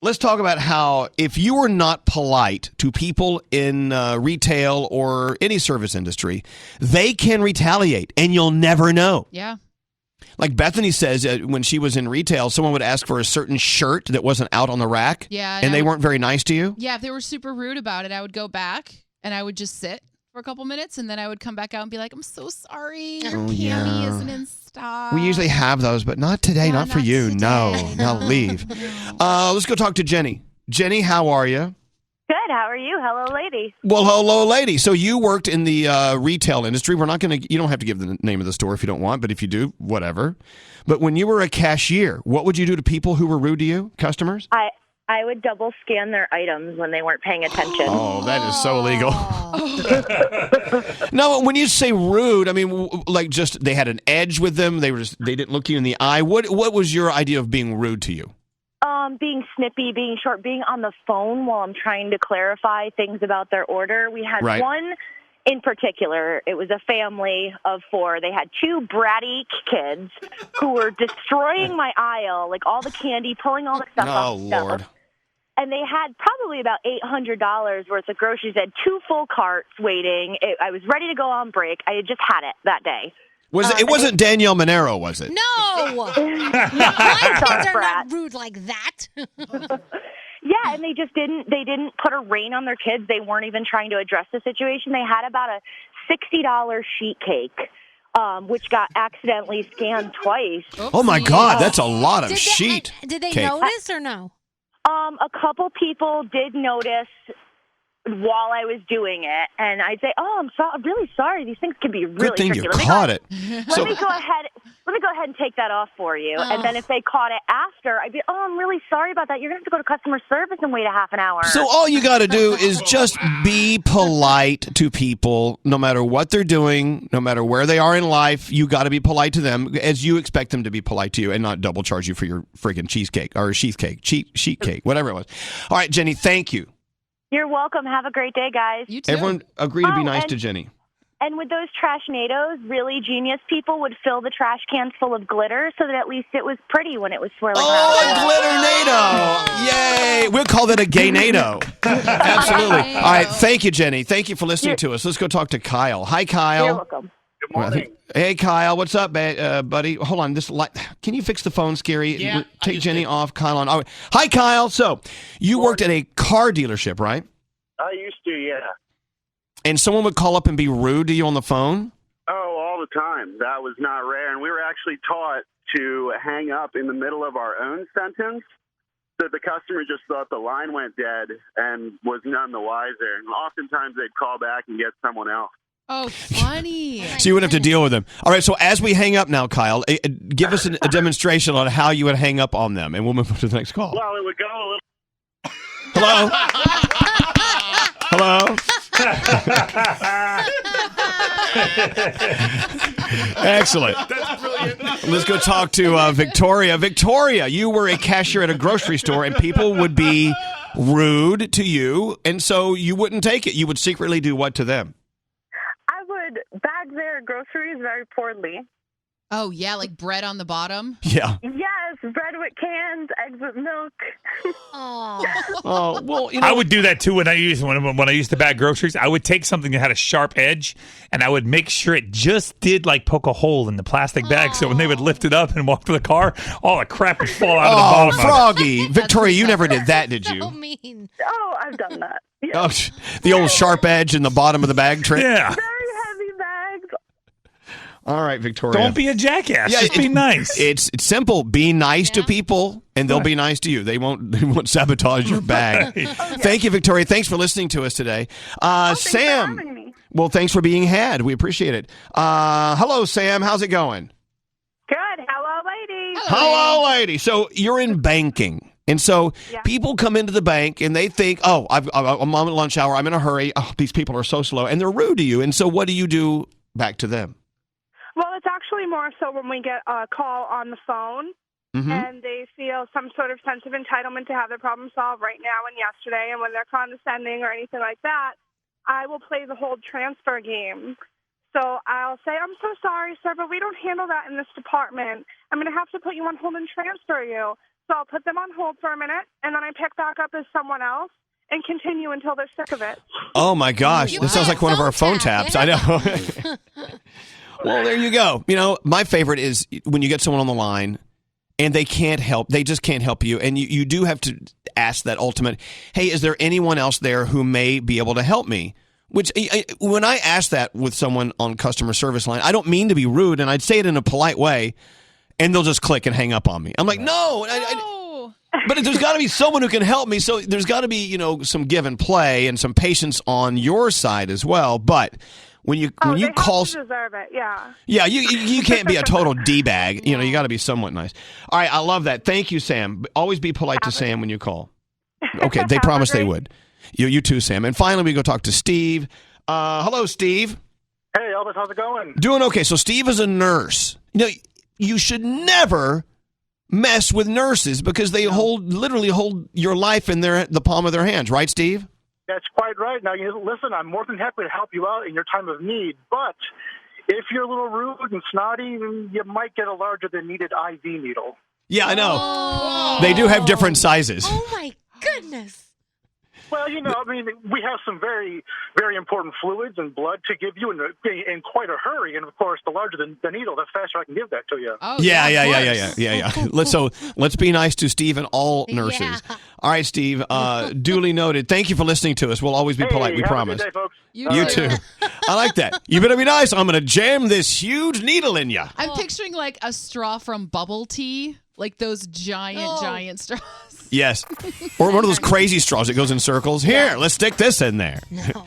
Let's talk about how if you are not polite to people in retail or any service industry, they can retaliate and you'll never know. Yeah. Like Bethany says, when she was in retail, someone would ask for a certain shirt that wasn't out on the rack. Yeah. And they weren't very nice to you. Yeah. If they were super rude about it, I would go back and I would just sit for a couple minutes and then I would come back out and be like, I'm so sorry. Your cami isn't in stock. We usually have those, but not today. Yeah, not for you. today. No, leave. Let's go talk to Jenny. Jenny, how are you? Good. How are you? Hello, lady. Well, hello, lady. So you worked in the retail industry. We're not going to, you don't have to give the name of the store if you don't want, but if you do, whatever. But when you were a cashier, what would you do to people who were rude to you, customers? I would double scan their items when they weren't paying attention. Oh, that is so illegal. No, when you say rude, I mean, like just they had an edge with them. They didn't look you in the eye. What was your idea of being rude to you? Being snippy, being short, being on the phone while I'm trying to clarify things about their order. We had one in particular. It was a family of 4. They had 2 bratty kids who were destroying my aisle, like all the candy, pulling all the stuff off. Oh, Lord. And they had probably about $800 worth of groceries. They had 2 full carts waiting. I was ready to go on break. I had just had it that day. It wasn't Danielle Monero, was it? No! My kids are not rude like that. Yeah, and they didn't put a rein on their kids. They weren't even trying to address the situation. They had about a $60 sheet cake, which got accidentally scanned twice. Oh, my God. That's a lot of sheet Did they cake. notice or no? A couple people did notice while I was doing it, and I'd say, "Oh, I'm really sorry. These things can be really Good thing tricky. you caught it." Let me go ahead and take that off for you. And then if they caught it after, I'd be, "Oh, I'm really sorry about that. You're going to have to go to customer service and wait a half an hour." So all you got to do is just be polite to people, no matter what they're doing, no matter where they are in life. You got to be polite to them as you expect them to be polite to you, and not double charge you for your friggin' cheesecake or sheet cake, whatever it was. All right, Jenny, thank you. You're welcome. Have a great day, guys. You too. Everyone agree to be nice to Jenny. And with those Trashnados, really genius people would fill the trash cans full of glitter so that at least it was pretty when it was swirling around. Oh, a glitter-nado! Yay! We'll call that a gay-nado. Absolutely. All right, thank you, Jenny. Thank you for listening to us. Let's go talk to Kyle. Hi, Kyle. You're welcome. Good morning. Hey, Kyle. What's up, buddy? Hold on. Can you fix the phone, Scary? Yeah. Take Jenny off. Kyle on. Oh, hi, Kyle. So you worked at a car dealership, right? I used to, yeah. And someone would call up and be rude to you on the phone? Oh, all the time. That was not rare. And we were actually taught to hang up in the middle of our own sentence. So the customer just thought the line went dead and was none the wiser. And oftentimes they'd call back and get someone else. Oh, funny. So you wouldn't have to deal with them. All right, so as we hang up now, Kyle, give us a demonstration on how you would hang up on them, and we'll move on to the next call. Well, it would go a little... Hello? Hello? Excellent. That's brilliant. Let's go talk to Victoria. Victoria, you were a cashier at a grocery store, and people would be rude to you, and so you wouldn't take it. You would secretly do what to them? I would bag their groceries very poorly. Oh, yeah, like bread on the bottom? Yeah. Yes, bread with cans, eggs with milk. Oh, well, I would do that too when I used to bag groceries. I would take something that had a sharp edge, and I would make sure it just did like poke a hole in the plastic bag. So when they would lift it up and walk to the car, all the crap would fall out of the bottom. Froggy. Victoria, you never did that, did you? So mean. Oh, I've done that. Yes. Oh, the old sharp edge in the bottom of the bag trick? Yeah. Very heavy bags. All right, Victoria. Don't be a jackass. Just be nice. It's simple. Be nice to people, and they'll be nice to you. They won't sabotage your bag. Thank you, Victoria. Thanks for listening to us today. Thanks Sam. for having me. Well, thanks for being had. We appreciate it. Hello, Sam. How's it going? Good. Hello, lady. Hello, lady. So you're in banking. And so people come into the bank and they think, oh, I'm on lunch hour. I'm in a hurry. Oh, these people are so slow. And they're rude to you. And so what do you do back to them? Well, it's actually more so when we get a call on the phone and they feel some sort of sense of entitlement to have their problem solved right now and yesterday. And when they're condescending or anything like that, I will play the whole transfer game. So I'll say, I'm so sorry, sir, but we don't handle that in this department. I'm going to have to put you on hold and transfer you. So I'll put them on hold for a minute, and then I pick back up as someone else and continue until they're sick of it. Oh, my gosh. This sounds like one of our phone taps. I know. Well, there you go. You know, my favorite is when you get someone on the line and they can't help. They just can't help you. And you do have to ask that ultimate, hey, is there anyone else there who may be able to help me? Which, when I ask that with someone on customer service line, I don't mean to be rude, and I'd say it in a polite way, and they'll just click and hang up on me. I'm like, no. But there's got to be someone who can help me. So there's got to be, you know, some give and play and some patience on your side as well. But when you call, they deserve it. Yeah. Yeah, you can't be a total D-bag. You know, you got to be somewhat nice. All right, I love that. Thank you, Sam. Always be polite to Sam when you call. Okay, they promised they would. You too, Sam. And finally, we go talk to Steve. Hello, Steve. Hey, Elvis, how's it going? Doing okay. So Steve is a nurse. You know, you should never mess with nurses because they literally hold your life in the palm of their hands, right, Steve? That's quite right. Now, listen, I'm more than happy to help you out in your time of need, but if you're a little rude and snotty, you might get a larger than needed IV needle. Yeah, I know. Oh. They do have different sizes. Oh, my goodness. Well, you know, I mean, we have some very, very important fluids and blood to give you in quite a hurry. And, of course, the larger the needle, the faster I can give that to you. Oh, yeah. Let's be nice to Steve and all nurses. Yeah. All right, Steve, duly noted. Thank you for listening to us. We'll always be polite, we promise. Have a good day, folks. You too. I like that. You better be nice. I'm going to jam this huge needle in you. I'm picturing like a straw from bubble tea, like those giant straws. Yes. Or one of those crazy straws that goes in circles. Here, let's stick this in there. No.